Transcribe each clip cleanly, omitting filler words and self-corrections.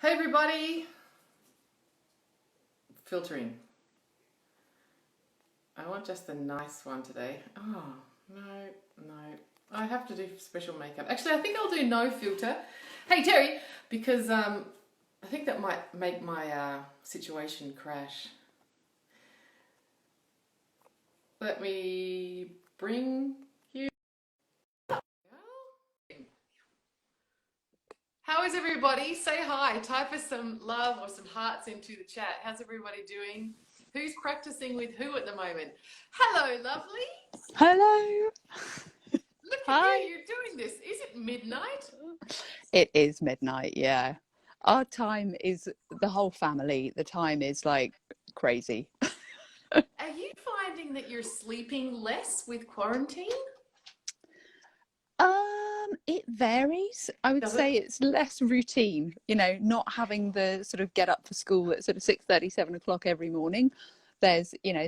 Hey everybody! Filtering. I want just the nice one today. Oh, no. I have to do special makeup. Actually, I think I'll do no filter. Hey Terry, because I think that might make my situation crash. Let me bring you. How is everybody? Say hi. Type us some love or some hearts into the chat. How's everybody doing? Who's practicing with who at the moment? Hello, lovely. Hello. Look at Hi. you. You're doing this. Is it midnight? It is midnight, yeah. Our time is the whole family. The time is like crazy. Are you finding that you're sleeping less with quarantine? It varies. I would Does say it? it's less routine, not having the sort of get up for school at sort of 6:30, 7 o'clock every morning. There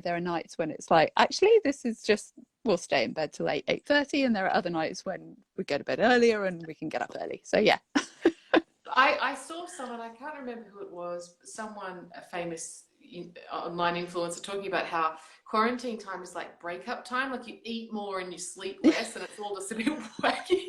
are nights when it's like, actually, this is just, we'll stay in bed till 8:30, and there are other nights when we go to bed earlier and we can get up early. So yeah. I saw someone, I can't remember who it was, someone, a famous online influencer, talking about how quarantine time is like breakup time. Like you eat more and you sleep less, and it's all just a bit wacky.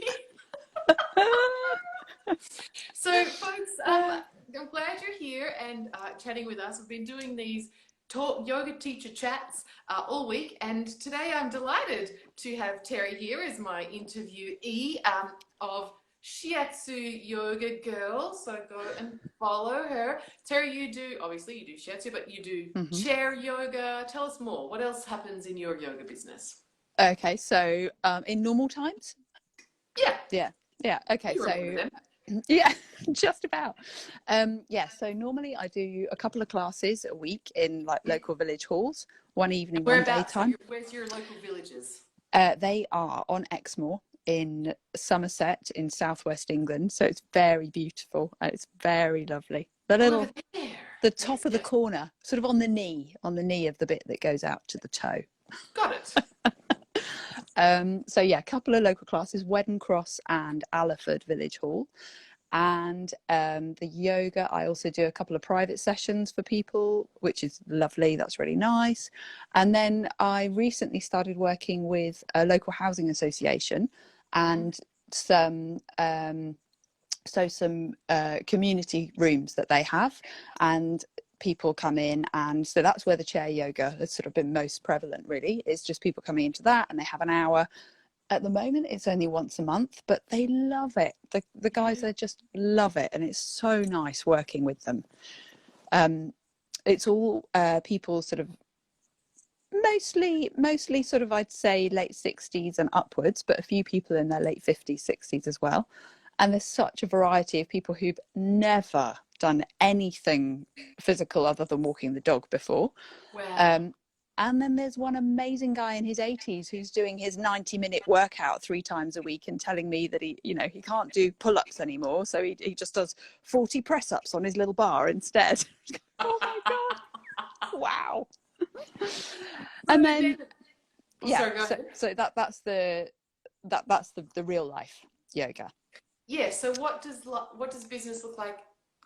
So, folks, I'm glad you're here and chatting with us. We've been doing these talk yoga teacher chats all week, and today I'm delighted to have Terry here as my interviewee of Shiatsu Yoga Girl. So go and follow her. Terry, obviously you do Shiatsu, but you do Mhm. chair yoga. Tell us more. What else happens in your yoga business? Okay, so in normal times? Yeah, Yeah, yeah. Okay, you remember so them. yeah, just about. Yeah, so normally I do a couple of classes a week in like local village halls, one evening, one Whereabouts? daytime. Where's your local villages? They are on Exmoor in Somerset in southwest England, so it's very beautiful and it's very lovely. Over there. The top Yes, of the yes. corner, sort of on the knee of the bit that goes out to the toe. Got it. So yeah, a couple of local classes, Wedden Cross and Allerford Village Hall. And the yoga, I also do a couple of private sessions for people, which is lovely. That's really nice. And then I recently started working with a local housing association and some community rooms that they have, and people come in, and so that's where the chair yoga has sort of been most prevalent. Really, it's just people coming into that and they have an hour. At the moment it's only once a month, but they love it. The guys, they just love it, and it's so nice working with them. It's all people sort of mostly sort of, I'd say, late 60s and upwards, but a few people in their late 50s, 60s as well. And there's such a variety of people who've never done anything physical other than walking the dog before. Wow. um, and then there's one amazing guy in his 80s who's doing his 90-minute workout 3 times a week and telling me that he can't do pull-ups anymore, so he just does 40 press-ups on his little bar instead. Oh my god, wow. So And then, then oh, yeah, sorry, go so ahead. that's the real life yoga. Yeah. So what does business look like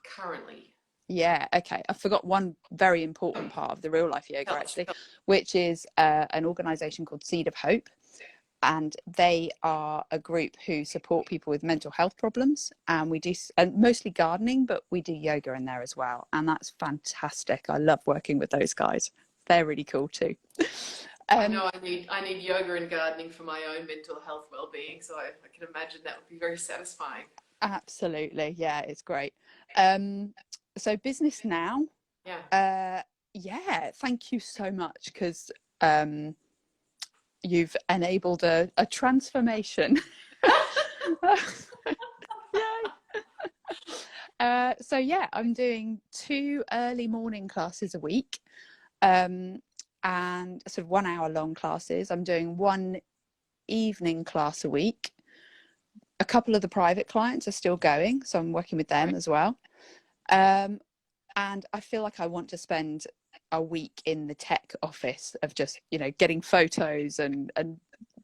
currently? Yeah, okay. I forgot one very important part of the real life yoga, Tell us. actually, which is an organization called Seed of Hope. And they are a group who support people with mental health problems. And we do, and mostly gardening, but we do yoga in there as well. And that's fantastic. I love working with those guys. They're really cool too. I Um, know I need yoga and gardening for my own mental health well-being, so I can imagine that would be very satisfying. Absolutely. Yeah, it's great. Um, so business now, Yeah. uh, yeah, thank you so much, because um, you've enabled a transformation. Yay. So yeah, I'm doing 2 early morning classes a week, and sort of 1 hour long classes. I'm doing one evening class a week. A couple of the private clients are still going, so I'm working with them Right. as well. Um, and I feel like I want to spend a week in the tech office of just, getting photos and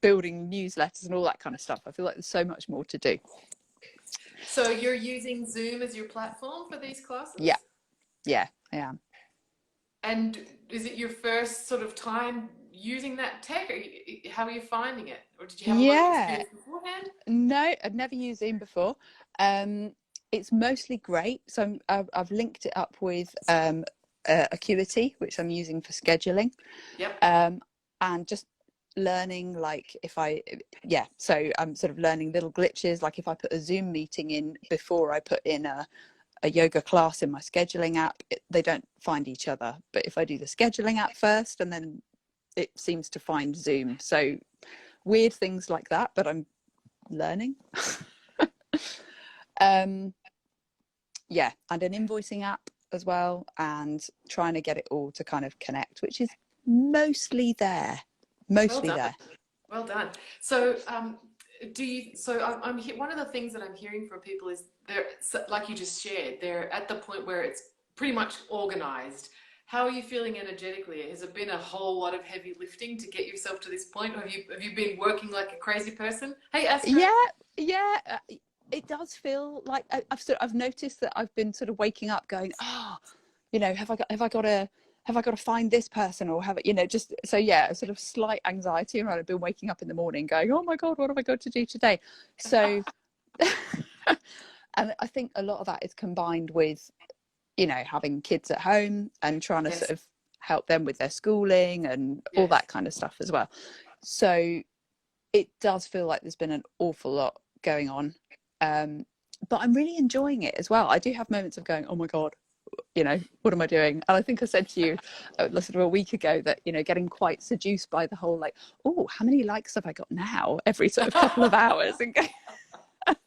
building newsletters and all that kind of stuff. I feel like there's so much more to do. So you're using Zoom as your platform for these classes? Yeah, yeah, I am. And is it your first sort of time using that tech? How are you finding it? Or did you have a lot of Yeah, experience beforehand? no, I'd never used Zoom before. It's mostly great. So I've linked it up with Acuity, which I'm using for scheduling, Yep. and just learning like so I'm sort of learning little glitches, like if I put a Zoom meeting in before I put in a yoga class in my scheduling app, they don't find each other, but if I do the scheduling app first, and then it seems to find Zoom. So weird things like that, but I'm learning. Yeah, and an invoicing app as well, and trying to get it all to kind of connect, which is mostly there. Well Mostly done. there. Well done. So, one of the things that I'm hearing from people is like you just shared, they're at the point where it's pretty much organized. How are you feeling energetically? Has it been a whole lot of heavy lifting to get yourself to this point? Or have you been working like a crazy person? Hey, Astra. Yeah, it does feel like I've noticed that I've been sort of waking up going, have I got to find this person, or just so, yeah, a sort of slight anxiety around. I've been waking up in the morning going, oh my God, what have I got to do today? So and I think a lot of that is combined with having kids at home and trying to sort Yes. of help them with their schooling and all Yes. that kind of stuff as well. So it does feel like there's been an awful lot going on, but I'm really enjoying it as well. I do have moments of going, oh my God, what am I doing? And I think I said to you sort of a week ago that getting quite seduced by the whole, like, oh, how many likes have I got now every sort of couple of hours, and go, have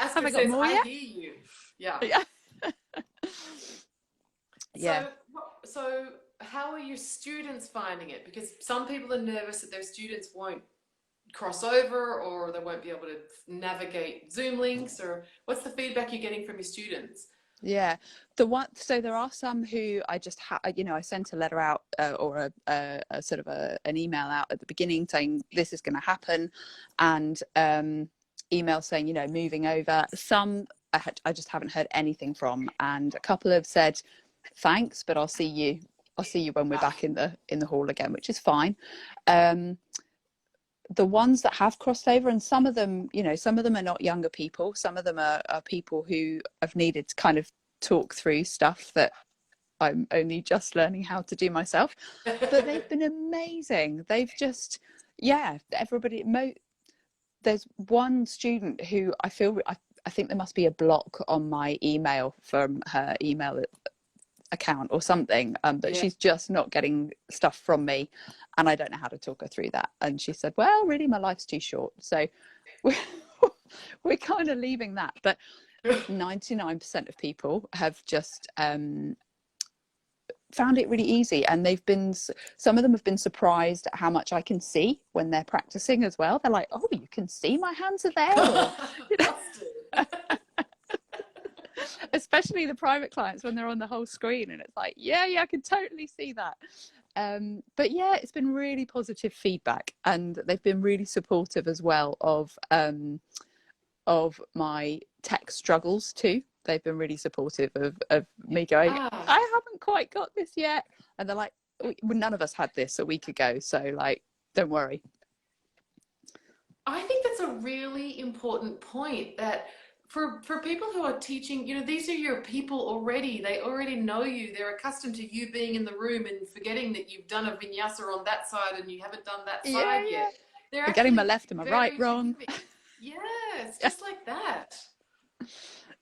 Astra I got says, more I yet? hear you. Yeah. Yeah. Yeah. So how are your students finding it? Because some people are nervous that their students won't cross over, or they won't be able to navigate Zoom links, or what's the feedback you're getting from your students? Yeah, so there are some who I just I sent a letter out, or a sort of an email out at the beginning saying this is going to happen, and email saying moving over. Some I just haven't heard anything from, and a couple have said thanks, but I'll see you when we're back in the hall again, which is fine. The ones that have crossed over, and some of them are not younger people, some of them are people who have needed to kind of talk through stuff that I'm only just learning how to do myself, but they've been amazing. They've just, yeah, everybody. There's one student who I think there must be a block on my email from her email account or something, but Yeah. she's just not getting stuff from me, and I don't know how to talk her through that. And she said, well, really, my life's too short, so we're kind of leaving that. But 99% of people have just found it really easy, and some of them have been surprised at how much I can see when they're practicing as well. They're like, oh, you can see my hands are there, or especially the private clients when they're on the whole screen, and it's like, yeah, I can totally see that. But yeah, it's been really positive feedback, and they've been really supportive as well of my tech struggles too. They've been really supportive of me going, I haven't quite got this yet, and they're like, none of us had this a week ago, so like, don't worry. I think that's a really important point, that for people who are teaching, these are your people already. They already know you. They're accustomed to you being in the room and forgetting that you've done a vinyasa on that side and you haven't done that side yet. They're getting my actually left and my right wrong. Yes, just like that.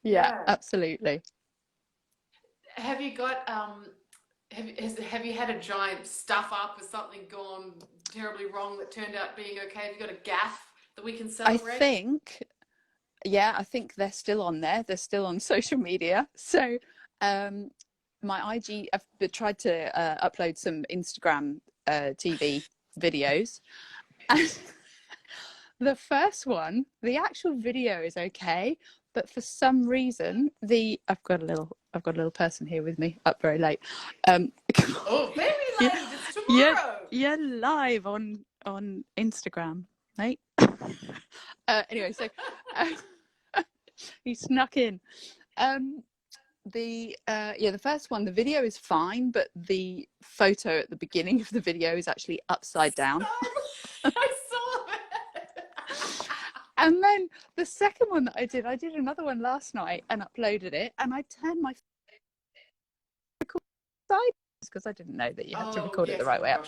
Yeah, absolutely. Have you got have you had a giant stuff up? Has something gone terribly wrong that turned out being okay? Have you got a gaffe that we can celebrate? I think they're still on there. They're still on social media. So my IG, I've tried to upload some Instagram TV videos, and the first one, the actual video is okay, but for some reason I've got a little person here with me up very late. Oh, very late. It's tomorrow. You're live on Instagram, mate. Anyway, so He snuck in. The first one, the video is fine, but the photo at the beginning of the video is actually upside down. I saw it. And then the second one that I did another one last night and uploaded it, and I turned my side because I didn't know that you had to record it the right way up.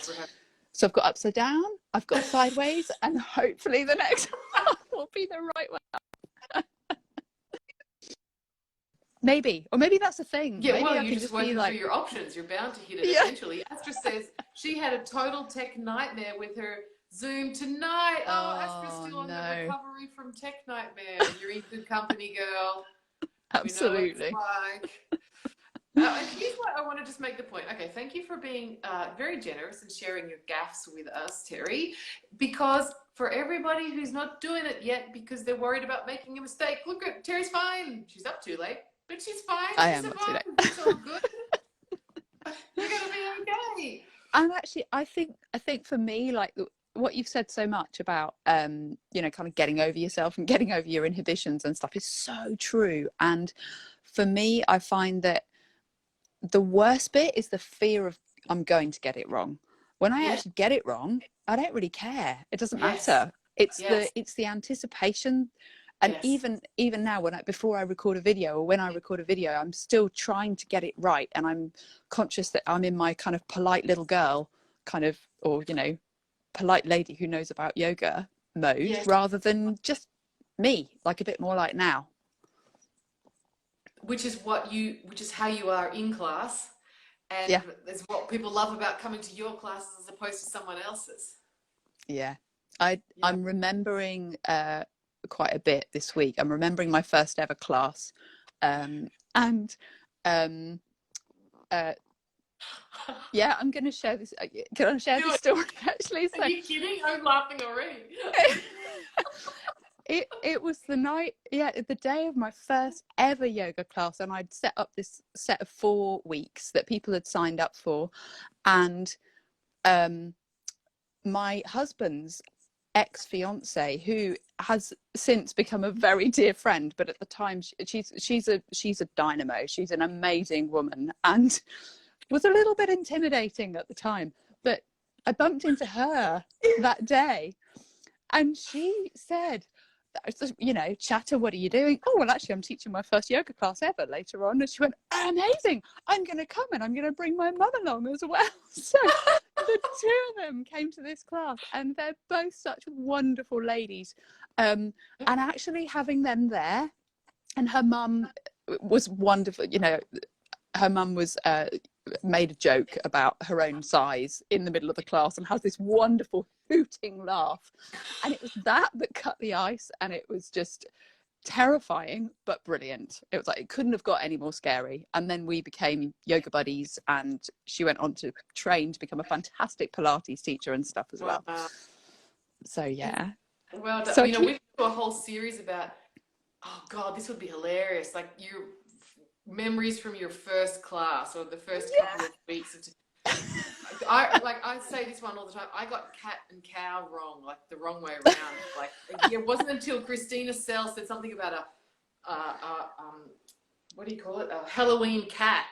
So I've got upside down, I've got sideways, and hopefully the next one will be the right way up. Maybe, or maybe that's a thing. Yeah, maybe well, I you're can just be working like, through your options. You're bound to hit it Yeah. eventually. Astra says she had a total tech nightmare with her Zoom tonight. Oh, Astra's still on the recovery from tech nightmare. You're in good company, girl. Absolutely. We know what it's like. And here's what I want to just make the point. Okay, thank you for being very generous and sharing your gaffes with us, Terry, because for everybody who's not doing it yet because they're worried about making a mistake, look at Terry's fine. She's up too late, but she's fine. I am up too late. It's all good. You're going to be okay. And actually, I think for me, like what you've said so much about, kind of getting over yourself and getting over your inhibitions and stuff is so true. And for me, I find that the worst bit is the fear of I'm going to get it wrong. When I actually get it wrong, I don't really care. It doesn't matter. It's the anticipation. And even now, before I record a video, or when I record a video, I'm still trying to get it right, and I'm conscious that I'm in my kind of polite little girl kind of, or polite lady who knows about yoga mode, rather than just me, like a bit more like now. Which is how you are in class, and it's what people love about coming to your classes as opposed to someone else's. I'm remembering quite a bit this week. I'm remembering my first ever class, I'm going to share this. Can I share this story actually? Are you kidding? I'm laughing already. It was the night, the day of my first ever yoga class, and I'd set up this set of 4 weeks that people had signed up for, and my husband's ex-fiance, who has since become a very dear friend, but at the time she's a dynamo. She's an amazing woman and was a little bit intimidating at the time, but I bumped into her that day, and she said, Chatter, what are you doing? Oh, well, actually, I'm teaching my first yoga class ever later on. And she went, amazing. I'm going to come, and I'm going to bring my mum along as well. So the two of them came to this class, and they're both such wonderful ladies. And actually having them there, and her mum was wonderful. Her mum was made a joke about her own size in the middle of the class and has this wonderful hooting laugh, and it was that cut the ice, and it was just terrifying but brilliant. It was like it couldn't have got any more scary. And then we became yoga buddies, and she went on to train to become a fantastic Pilates teacher and stuff as well. So well, so we've got a whole series about, oh god, this would be hilarious, like your memories from your first class or the first couple of weeks of I say this one all the time. I got cat and cow wrong, like the wrong way around. Like it wasn't until Christina Sell said something about what do you call it? A Halloween cat.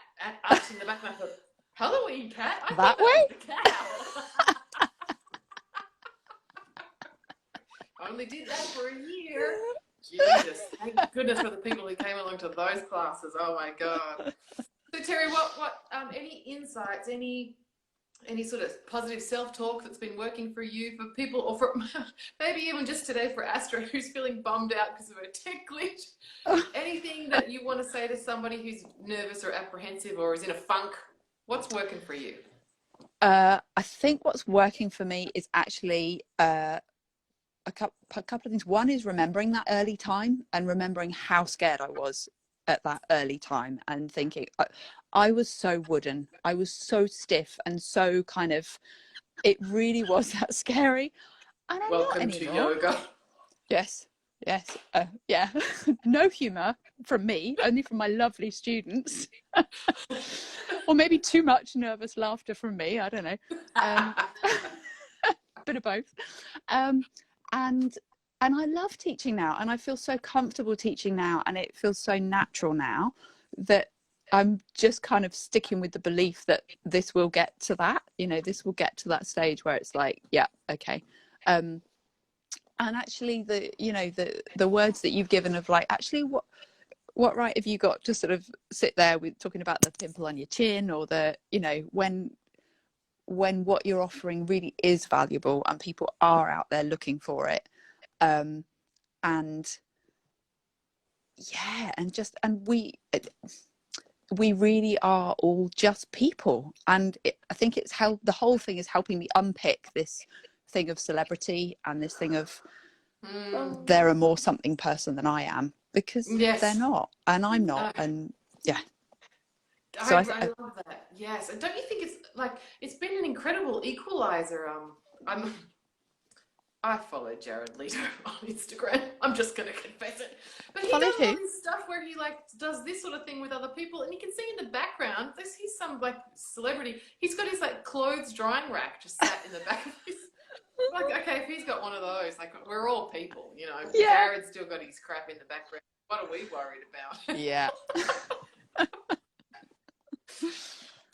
Us in the back, and I thought, Halloween cat? I that way? Cow. Only did that for a year. Jesus, thank goodness for the people who came along to those classes. Oh my god. So Terry, what any insights, any sort of positive self-talk that's been working for you, for people, or for maybe even just today for Astra, who's feeling bummed out because of a tech glitch? Anything that you want to say to somebody who's nervous or apprehensive or is in a funk? What's working for you? I think what's working for me is actually a couple of things. One is remembering that early time and remembering how scared I was at that early time, and thinking I was so wooden, I was so stiff, and so kind of, it really was that scary. And I'm Welcome not to anymore. yoga. Yes. No humour from me, only from my lovely students. Or maybe too much nervous laughter from me, I don't know. Bit of both. And and I love teaching now, and I feel so comfortable teaching now, and it feels so natural now that I'm just kind of sticking with the belief that this will get to that, this will get to that stage where it's like, yeah, okay. And actually the words that you've given of like, actually what right have you got to sort of sit there with talking about the pimple on your chin, or when what you're offering really is valuable and people are out there looking for it. And yeah, and we really are all just people, and I think the whole thing is helping me unpick this thing of celebrity and this thing of they're a more something person than I am, because Yes. they're not, and I'm not. And yeah, so I love that. Yes, and don't you think it's been an incredible equalizer? I follow Jared Leto on Instagram. I'm just going to confess it. But he does all this stuff where he does this sort of thing with other people, and you can see in the background, he's some celebrity. He's got his clothes drying rack just sat in the back of his. Okay, if he's got one of those, we're all people, Yeah. Jared's still got his crap in the background. What are we worried about? Yeah.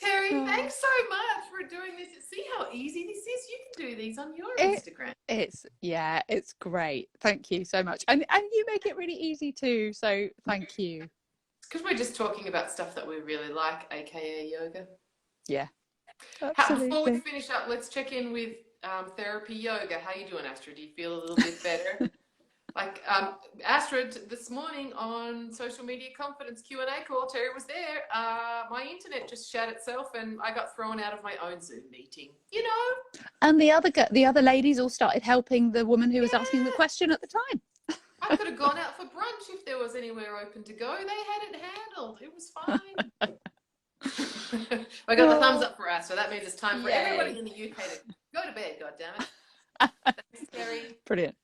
Terry, thanks so much for doing this. See how easy this is? You can do these on your Instagram. It's great. Thank you so much. And you make it really easy too, so thank you. Because we're just talking about stuff that we really like, aka yoga. Yeah. Absolutely. Before we finish up, let's check in with therapy yoga. How you doing, Astrid? Do you feel a little bit better? Astrid, this morning on social media confidence Q&A call, Terry was there. My internet just shut itself and I got thrown out of my own Zoom meeting, And the other ladies all started helping the woman who was asking the question at the time. I could have gone out for brunch if there was anywhere open to go. They had it handled. It was fine. I got the thumbs up for us, so that means it's time for everybody in the UK to go to bed, goddammit. Thanks, Terry. Brilliant.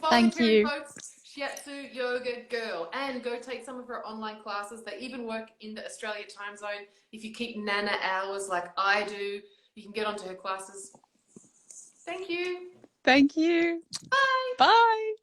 Thank you. Folks, Shiatsu Yoga Girl, and go take some of her online classes. They even work in the Australia time zone. If you keep Nana hours like I do, you can get onto her classes. Thank you. Thank you. Bye. Bye.